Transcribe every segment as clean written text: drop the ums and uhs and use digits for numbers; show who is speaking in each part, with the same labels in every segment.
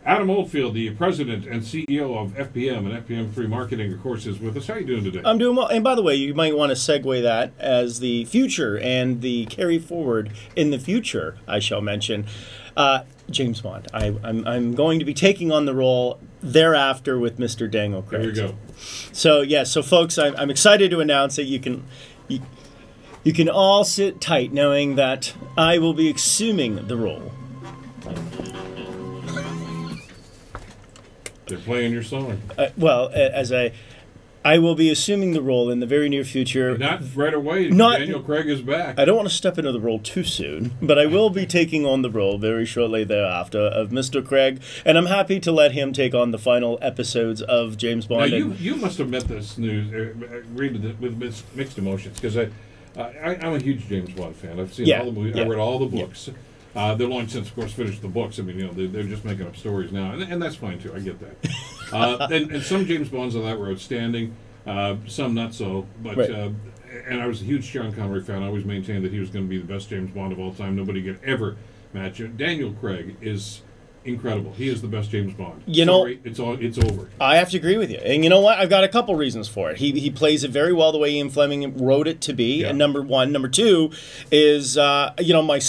Speaker 1: Adam Oldfield, the president and CEO of FPM and FPM3 Marketing, of course, is with us. How are you doing today?
Speaker 2: I'm doing well. And by the way, you might want to segue that as the future and the carry forward in the future, I shall mention. James Bond. I'm going to be taking on the role thereafter with Mr. Daniel Craig.
Speaker 1: There we go.
Speaker 2: So, yeah, so folks, I'm excited to announce that you can all sit tight knowing that I will be assuming the role.
Speaker 1: They're playing your song.
Speaker 2: Well, I will be assuming the role in the very near future.
Speaker 1: Not right away. Daniel Craig is back.
Speaker 2: I don't want to step into the role too soon, but I will be taking on the role very shortly thereafter of Mr. Craig, and I'm happy to let him take on the final episodes of James Bond.
Speaker 1: Now, you must have met this news, read it with mixed emotions, because I'm a huge James Bond fan. I've seen all the movies. I read all the books. Yeah. They're long since, of course, finished the books. I mean, you know, they're just making up stories now, and that's fine too. I get that. And some James Bonds on that were outstanding, some not so. But and I was a huge Sean Connery fan. I always maintained that he was going to be the best James Bond of all time. Nobody could ever match it. Daniel Craig is incredible. He is the best James Bond. It's over.
Speaker 2: I have to agree with you. And you know what? I've got a couple reasons for it. He plays it very well the way Ian Fleming wrote it to be. Yeah. And number one. Number two is, my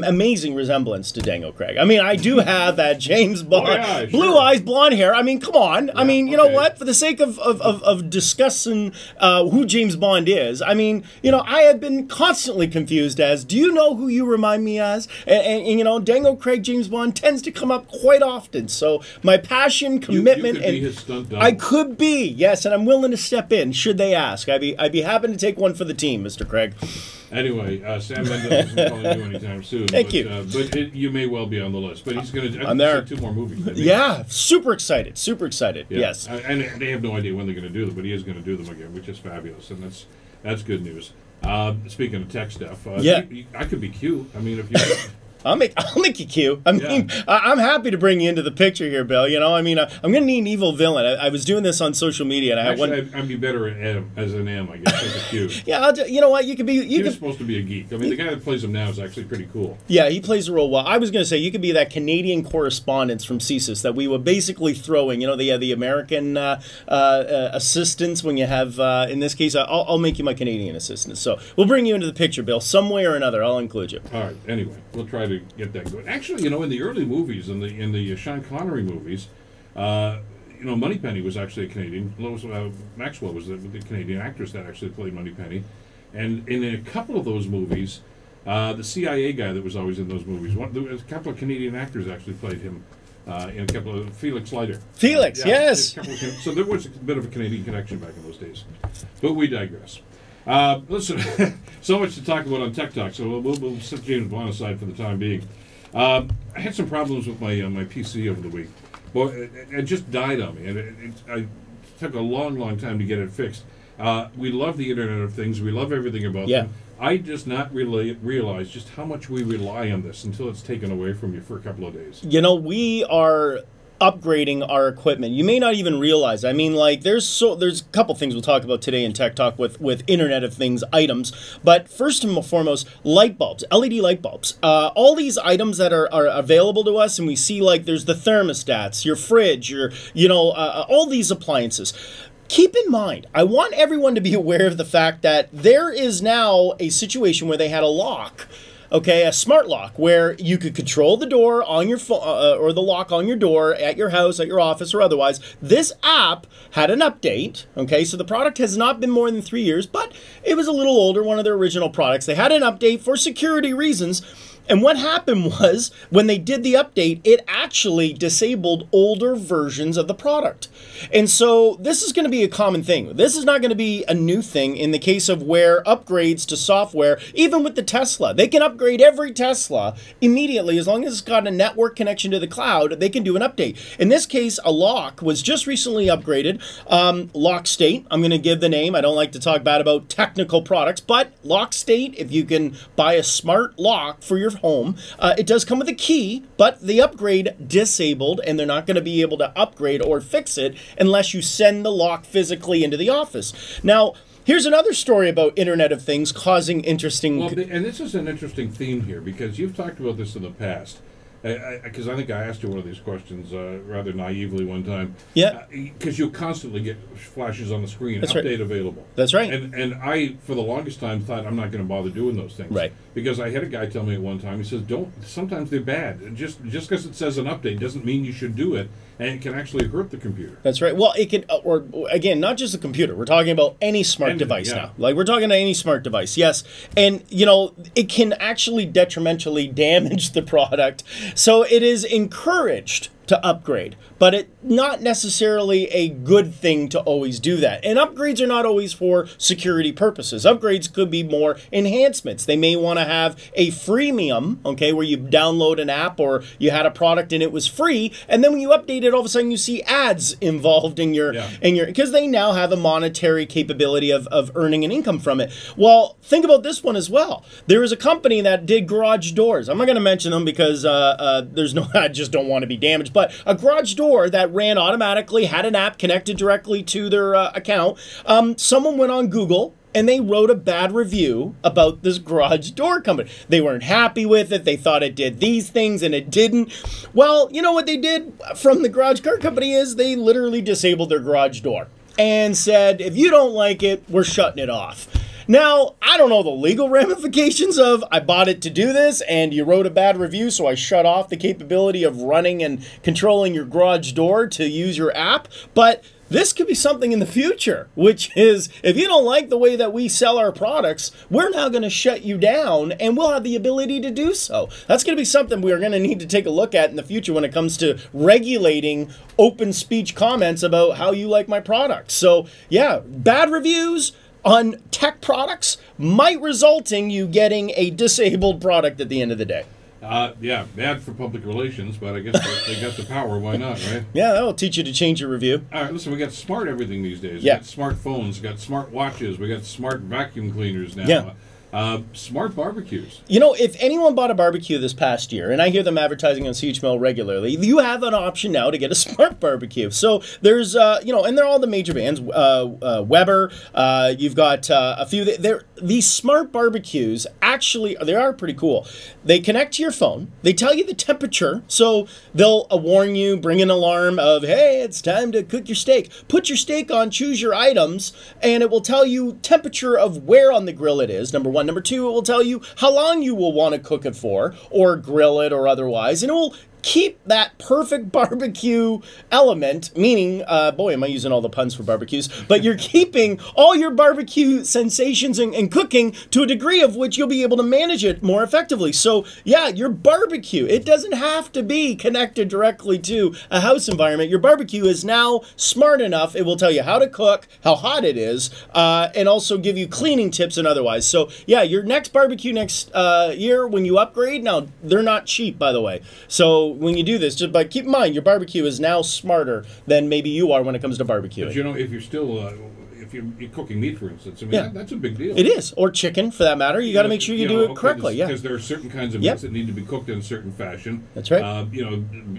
Speaker 2: amazing resemblance to Daniel Craig. I mean, I do have that James Bond, blue eyes, blonde hair. I mean, come on. Yeah, I mean, you know what? For the sake of discussing who James Bond is, I mean, I have been constantly confused as, do you know who you remind me as? And Daniel Craig, James Bond tends to come up quite often. So my passion, commitment,
Speaker 1: you could be his stunt double.
Speaker 2: I could be, yes, and I'm willing to step in should they ask. I'd be happy to take one for the team, Mr. Craig.
Speaker 1: Anyway, Sam Mendes isn't calling you anytime soon.
Speaker 2: Thank you.
Speaker 1: But you may well be on the list. But he's going to.
Speaker 2: I'm there.
Speaker 1: 2 more movies. Maybe.
Speaker 2: Yeah, super excited. Super excited.
Speaker 1: Yeah.
Speaker 2: Yes.
Speaker 1: And they have no idea when they're going to do them, but he is going to do them again, which is fabulous, and that's good news. Speaking of tech stuff, I could be cute. I mean, if you.
Speaker 2: I'll make you cute. I mean, I'm happy to bring you into the picture here, Bill. I'm going to need an evil villain. I was doing this on social media, and I had one.
Speaker 1: I'd be better at M as an M, I guess. As a Q.
Speaker 2: Yeah, you know what? You could be.
Speaker 1: He was supposed to be a geek. I mean, the guy that plays him now is actually pretty cool.
Speaker 2: Yeah, he plays the role well. I was going to say you could be that Canadian correspondence from CSIS that we were basically throwing. The American assistants when you have. In this case, I'll make you my Canadian assistant. So we'll bring you into the picture, Bill. Some way or another, I'll include you.
Speaker 1: All right. Anyway, we'll try to get that going. Actually, in the early movies, in the Sean Connery movies, Moneypenny was actually a Canadian. Lois Maxwell was the Canadian actress that actually played Moneypenny, and in a couple of those movies, the CIA guy that was always in those movies, a couple of Canadian actors actually played him. In a couple of Felix Leiter.
Speaker 2: Felix, yes.
Speaker 1: So there was a bit of a Canadian connection back in those days, but we digress. Listen, so much to talk about on Tech Talk, so we'll set James Bond aside for the time being. I had some problems with my PC over the week. Boy, it just died on me, and it took a long time to get it fixed. We love the Internet of Things. We love everything about them. I just not really realize just how much we rely on this until it's taken away from you for a couple of days.
Speaker 2: We are upgrading our equipment. You may not even realize. I mean, there's a couple things we'll talk about today in Tech Talk with Internet of Things items. But first and foremost, light bulbs, LED light bulbs. All these items that are available to us, and we see there's the thermostats, your fridge, all these appliances. Keep in mind, I want everyone to be aware of the fact that there is now a situation where they had a lock. Okay, a smart lock where you could control the door on your phone or the lock on your door at your house, at your office, or otherwise. This app had an update. Okay, so the product has not been more than 3 years, but it was a little older, one of their original products. They had an update for security reasons. And what happened was, when they did the update, it actually disabled older versions of the product. And so this is going to be a common thing. This is not going to be a new thing in the case of where upgrades to software, even with the Tesla, they can upgrade every Tesla immediately as long as it's got a network connection to the cloud, they can do an update. In this case, a lock was just recently upgraded. Lock State, I'm going to give the name. I don't like to talk bad about technical products, but Lock State, if you can buy a smart lock for your home. It does come with a key, but the upgrade disabled, and they're not going to be able to upgrade or fix it unless you send the lock physically into the office. Now, here's another story about Internet of Things causing interesting...
Speaker 1: Well, and this is an interesting theme here, because you've talked about this in the past. because I think I asked you one of these questions rather naively one time.
Speaker 2: Yeah.
Speaker 1: Because you'll constantly get flashes on the screen,
Speaker 2: That's
Speaker 1: update
Speaker 2: right.
Speaker 1: available.
Speaker 2: That's right.
Speaker 1: And I, for the longest time, thought I'm not going to bother doing those things.
Speaker 2: Right.
Speaker 1: Because I had a guy tell me at one time, he says, sometimes they're bad. Just because it says an update doesn't mean you should do it, and it can actually hurt the computer.
Speaker 2: That's right. Well, it can, or again, not just the computer. We're talking about any smart device now. Like, we're talking to any smart device, yes. And, you know, it can actually detrimentally damage the product. So it is encouraged to upgrade, but it's not necessarily a good thing to always do that. And upgrades are not always for security purposes. Upgrades could be more enhancements. They may want to have a freemium, okay, where you download an app or you had a product and it was free, and then when you update it, all of a sudden you see ads involved in your, because they now have a monetary capability of earning an income from it. Well, think about this one as well. There is a company that did garage doors. I'm not going to mention them because there's no, I just don't want to be damaged, but a garage door that ran automatically, had an app connected directly to their account. Someone went on Google and they wrote a bad review about this garage door company. They weren't happy with it. They thought it did these things and it didn't. Well, you know what they did from the garage door company is they literally disabled their garage door and said, if you don't like it, we're shutting it off. Now, I don't know the legal ramifications of I bought it to do this and you wrote a bad review, so I shut off the capability of running and controlling your garage door to use your app, but this could be something in the future, which is if you don't like the way that we sell our products, we're now going to shut you down and we'll have the ability to do so. That's going to be something we're going to need to take a look at in the future when it comes to regulating open speech comments about how you like my product. So yeah, bad reviews on tech products might result in you getting a disabled product at the end of the day.
Speaker 1: Yeah, bad for public relations, but I guess they got the power. Why not, right?
Speaker 2: Yeah, that'll teach you to change your review.
Speaker 1: All right, listen, we got smart everything these days.
Speaker 2: Yeah.
Speaker 1: We got smartphones, we got smart watches, we got smart vacuum cleaners now.
Speaker 2: Yeah.
Speaker 1: Smart barbecues.
Speaker 2: You know, if anyone bought a barbecue this past year, and I hear them advertising on CHML regularly, you have an option now to get a smart barbecue. So there's, you know, and they're all the major brands. Weber, you've got a few. These smart barbecues, actually, they are pretty cool. They connect to your phone. They tell you the temperature. So they'll warn you, bring an alarm of, hey, it's time to cook your steak. Put your steak on, choose your items, and it will tell you temperature of where on the grill it is, number one. Number two, it will tell you how long you will want to cook it for, or grill it, or otherwise, and it will keep that perfect barbecue element, meaning, boy, am I using all the puns for barbecues, but you're keeping all your barbecue sensations and cooking to a degree of which you'll be able to manage it more effectively. So, yeah, your barbecue, it doesn't have to be connected directly to a house environment. Your barbecue is now smart enough. It will tell you how to cook, how hot it is, and also give you cleaning tips and otherwise. So, yeah, your next barbecue next year when you upgrade, now, they're not cheap, by the way. So, when you do this, just but keep in mind your barbecue is now smarter than maybe you are when it comes to barbecuing.
Speaker 1: But you know, if you're still if you're cooking meat, for instance, I mean that's a big deal.
Speaker 2: It is, or chicken for that matter. You got to make sure you do it correctly. Yeah,
Speaker 1: because there are certain kinds of meats that need to be cooked in a certain fashion.
Speaker 2: That's right.
Speaker 1: You know,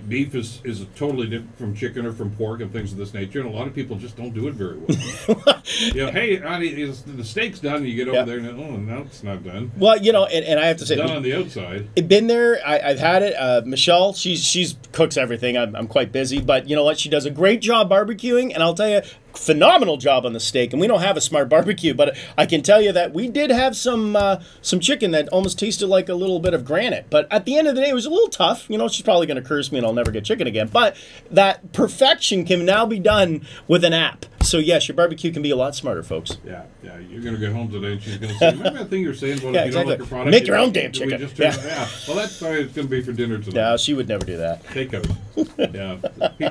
Speaker 1: beef is totally different from chicken or from pork and things of this nature, and a lot of people just don't do it very well. You know, hey, honey, the steak's done. And you get over there, and oh, no, it's not done.
Speaker 2: Well, you know, and I have to say,
Speaker 1: done on the outside.
Speaker 2: I've been there. I've had it. Michelle, she's cooks everything. I'm quite busy, but you know what? She does a great job barbecuing, and I'll tell you, phenomenal job on the steak. And we don't have a smart barbecue, but I can tell you that we did have some chicken that almost tasted like a little bit of granite. But at the end of the day, it was a little tough. You know, she's probably going to curse me and I'll never get chicken again. But that perfection can now be done with an app. So yes, your barbecue can be a lot smarter, folks.
Speaker 1: Yeah, yeah. You're going to get home today and she's going to say, remember that thing you're saying about if you don't like your product?
Speaker 2: Make your own damn chicken.
Speaker 1: Yeah. Well, that's sorry, it's going to be for dinner tonight.
Speaker 2: No, she would never do that.
Speaker 1: Takeout. Yeah.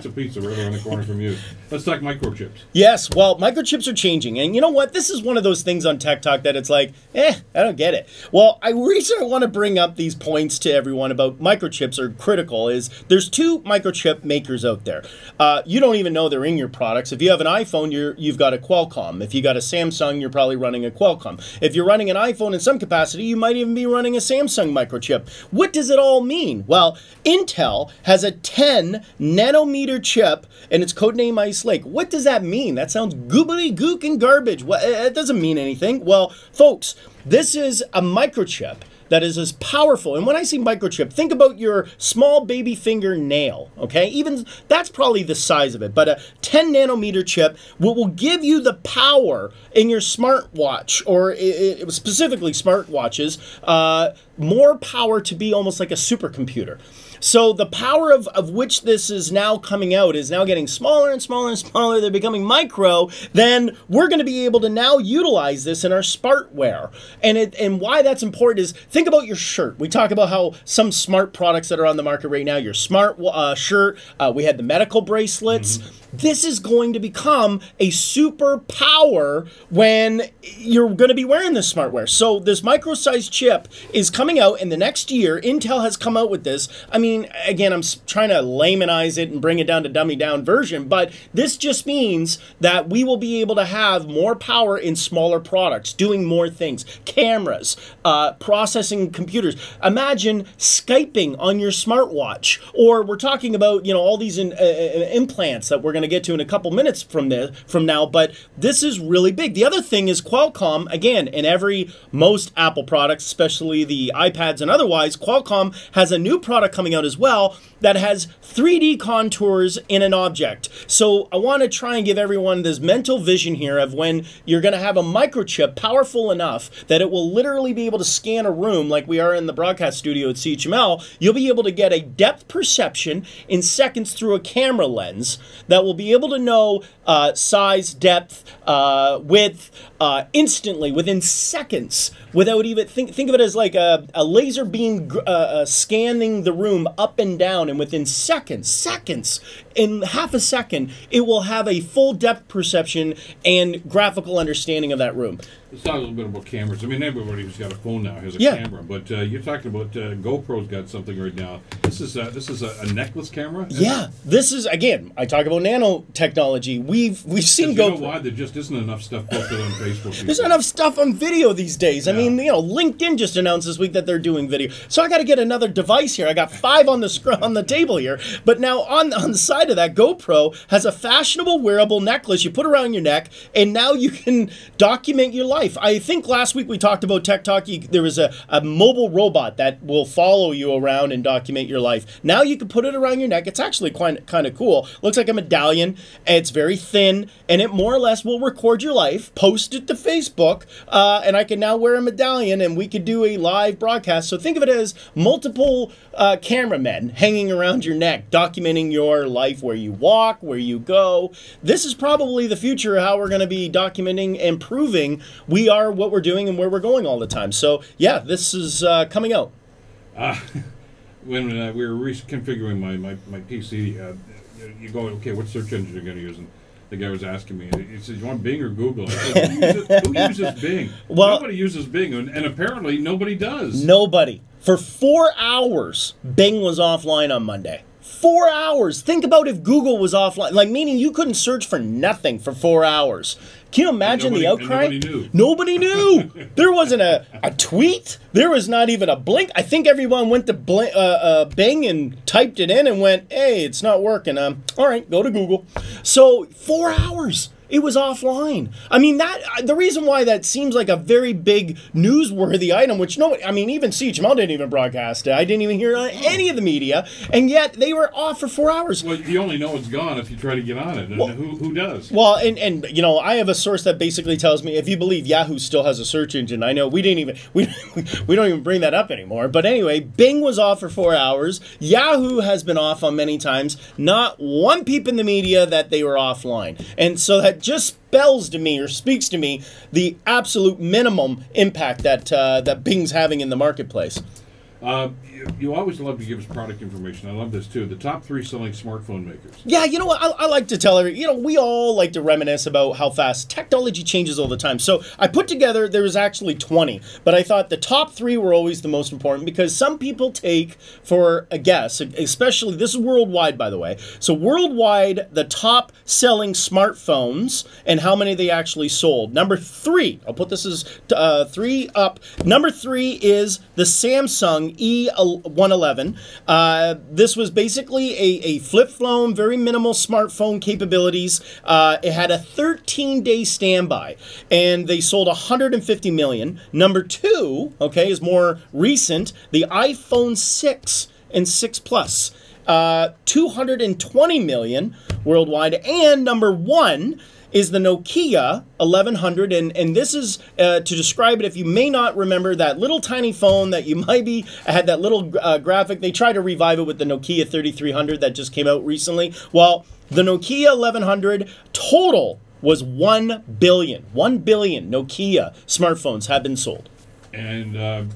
Speaker 1: Pizza right around the corner from you. Let's talk microchips.
Speaker 2: Yes, well, microchips are changing. And you know what? This is one of those things on Tech Talk that it's like, I don't get it. Well, the reason I want to bring up these points to everyone about microchips are critical is there's two microchip makers out there. You don't even know they're in your products. If you have an iPhone, you've got a Qualcomm. If you got a Samsung, you're probably running a Qualcomm. If you're running an iPhone in some capacity, you might even be running a Samsung microchip. What does it all mean? Well, Intel has a 10 nanometer chip, and it's codename Ice Lake. What does that mean? That sounds goobly gook and garbage. Well, it doesn't mean anything. Well, folks, this is a microchip that is as powerful. And when I say microchip, think about your small baby finger nail, okay? Even that's probably the size of it, but a 10 nanometer chip will give you the power in your smartwatch, or specifically smartwatches, more power to be almost like a supercomputer. So the power of which this is now coming out is now getting smaller and smaller and smaller. They're becoming micro. Then we're going to be able to now utilize this in our smartwear. And why that's important is, think about your shirt. We talk about how some smart products that are on the market right now, your smart shirt, we had the medical bracelets. This is going to become a superpower when you're going to be wearing this smartwear. So this micro-sized chip is coming out in the next year. Intel has come out with this. I mean, again, I'm trying to laymanize it and bring it down to dummy-down version, but this just means that we will be able to have more power in smaller products, doing more things. Cameras, processing computers. Imagine Skyping on your smartwatch. Or we're talking about, you know, all these implants that we're going to get to in a couple minutes from now, but this is really big. The other thing is Qualcomm, again, in most Apple products, especially the iPads and otherwise, Qualcomm has a new product coming out as well that has 3D contours in an object. So I want to try and give everyone this mental vision here of when you're going to have a microchip powerful enough that it will literally be able to scan a room like we are in the broadcast studio at CHML. You'll be able to get a depth perception in seconds through a camera lens that will be able to know size, depth, width, instantly, within seconds, without even think of it as like a laser beam scanning the room up and down, and within seconds, in half a second, it will have a full depth perception and graphical understanding of that room.
Speaker 1: Let's talk a little bit about cameras. I mean, everybody who's got a phone now has a camera, but you're talking about GoPro's got something right now. This is a necklace camera.
Speaker 2: Yeah, this is, again, I talk about nanotechnology. We've seen GoPro.
Speaker 1: You know why? There just isn't enough stuff posted on Facebook.
Speaker 2: There's not enough stuff on video these days. I mean, you know, LinkedIn just announced this week that they're doing video. So I got to get another device here. I got 5 on the table here. But now on the side of that, GoPro has a fashionable wearable necklace you put around your neck, and now you can document your life. I think last week we talked about Tech Talk. There was a mobile robot that will follow you around and document your life. Now you can put it around your neck. It's actually kind of cool. Looks like a medallion. It's very thin, and it more or less will record your life, post it to Facebook, and I can now wear a medallion, and we could do a live broadcast. So think of it as multiple cameramen hanging around your neck, documenting your life, where you walk, where you go. This is probably the future of how we're going to be documenting and proving we are what we're doing and where we're going all the time. So yeah, this is coming out.
Speaker 1: When we were reconfiguring my PC, you go, okay, what search engine are you going to use? And the guy was asking me, he said, you want Bing or Google? I said, who uses Bing? Well, nobody uses Bing, and apparently nobody does.
Speaker 2: Nobody. For 4 hours, Bing was offline on Monday. 4 hours. Think about if Google was offline, like meaning you couldn't search for nothing for 4 hours. Can you imagine the outcry?
Speaker 1: Nobody knew.
Speaker 2: Nobody knew. There wasn't a tweet. There was not even a blink. I think everyone went to Bing and typed it in and went, hey, it's not working. All right, go to Google. So 4 hours. It was offline. I mean, the reason why that seems like a very big newsworthy item, which even CHML didn't even broadcast it. I didn't even hear any of the media, and yet they were off for 4 hours.
Speaker 1: Well, you only know it's gone if you try to get on it, and who does?
Speaker 2: Well, and you know, I have a source that basically tells me, if you believe Yahoo still has a search engine, I know we don't even bring that up anymore. But anyway, Bing was off for 4 hours. Yahoo has been off on many times. Not one peep in the media that they were offline, and so that just spells to me, or speaks to me, the absolute minimum impact that Bing's having in the marketplace.
Speaker 1: You always love to give us product information. I love this too. The top 3 selling smartphone makers.
Speaker 2: Yeah, you know what? I like to tell we all like to reminisce about how fast technology changes all the time. So I put together, there was actually 20, but I thought the top 3 were always the most important, because some people take for a guess, especially, this is worldwide, by the way. So worldwide, the top selling smartphones and how many they actually sold. Number 3, I'll put this as 3 up. Number 3 is the Samsung Samsung E111. This was basically a flip phone, very minimal smartphone capabilities. It had a 13-day standby, and they sold 150 million. Number 2, okay, is more recent, the iPhone 6 and 6 Plus. 220 million worldwide. And number 1 is the Nokia 1100, and this is, to describe it, if you may not remember that little tiny phone that you might be, had that little graphic, they tried to revive it with the Nokia 3300 that just came out recently. Well, the Nokia 1100 total was 1 billion. 1 billion Nokia smartphones have been sold.
Speaker 1: And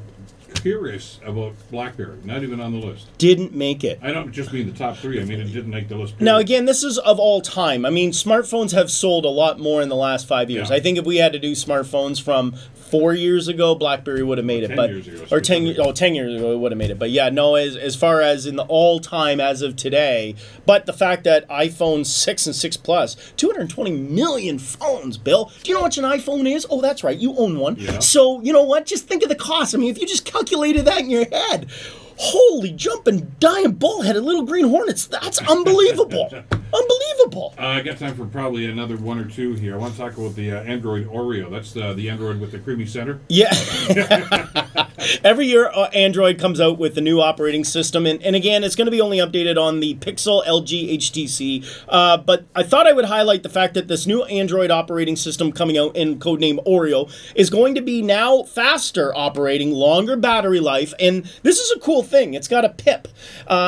Speaker 1: curious about BlackBerry, not even on the list.
Speaker 2: Didn't make it.
Speaker 1: I don't just mean the top 3. I mean, it didn't make the list.
Speaker 2: Now, again, this is of all time. I mean, smartphones have sold a lot more in the last 5 years.
Speaker 1: Yeah.
Speaker 2: I think if we had to do smartphones from 4 years ago, BlackBerry would have made it.
Speaker 1: 10 years ago.
Speaker 2: Or 10 years ago, it would have made it. But yeah, no, as far as in the all-time as of today, but the fact that iPhone 6 and 6 Plus, 220 million phones, Bill. Do you know what an iPhone is? Oh, that's right, you own one.
Speaker 1: Yeah.
Speaker 2: So, you know what? Just think of the cost. I mean, if you just calculated that in your head, holy jumping, dying bullheaded little green hornets, that's unbelievable. Unbelievable.
Speaker 1: I got time for probably another 1 or 2 here. I want to talk about the Android Oreo. That's the Android with the creamy center.
Speaker 2: Yeah. Every year, Android comes out with a new operating system, and again, it's going to be only updated on the Pixel, LG, HTC. But I thought I would highlight the fact that this new Android operating system coming out in codename Oreo is going to be now faster operating, longer battery life, and this is a cool thing. It's got a PIP,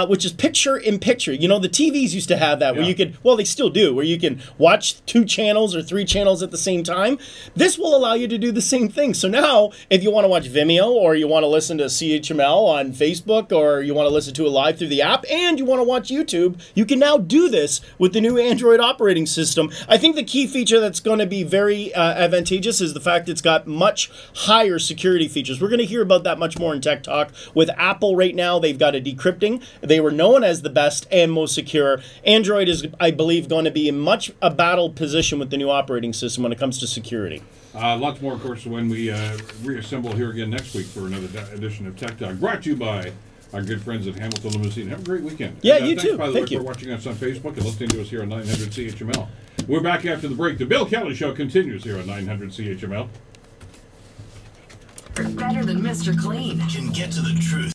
Speaker 2: which is picture-in-picture. You know, the TVs used to have that, where you could, well, they still do, where you can watch 2 channels or 3 channels at the same time. This will allow you to do the same thing. So now, if you want to watch Vimeo, or you want to listen to CHML on Facebook, or you want to listen to it live through the app, and you want to watch YouTube, you can now do this with the new Android operating system. I think the key feature that's going to be very advantageous is the fact it's got much higher security features. We're going to hear about that much more in Tech Talk. With Apple right now, they've got a decrypting. They were known as the best and most secure. Android is, I believe, going to be in much a battle position with the new operating system when it comes to security.
Speaker 1: Lots more, of course, when we reassemble here again next week for another edition of Tech Talk, brought to you by our good friends at Hamilton Limousine. Have a great weekend.
Speaker 2: Yeah,
Speaker 1: and,
Speaker 2: you
Speaker 1: thanks,
Speaker 2: too.
Speaker 1: By the way, for watching us on Facebook and listening to us here on 900 CHML. We're back after the break. The Bill Kelly Show continues here on 900 CHML.
Speaker 3: Better than Mr. Clean.
Speaker 4: Can get to the truth.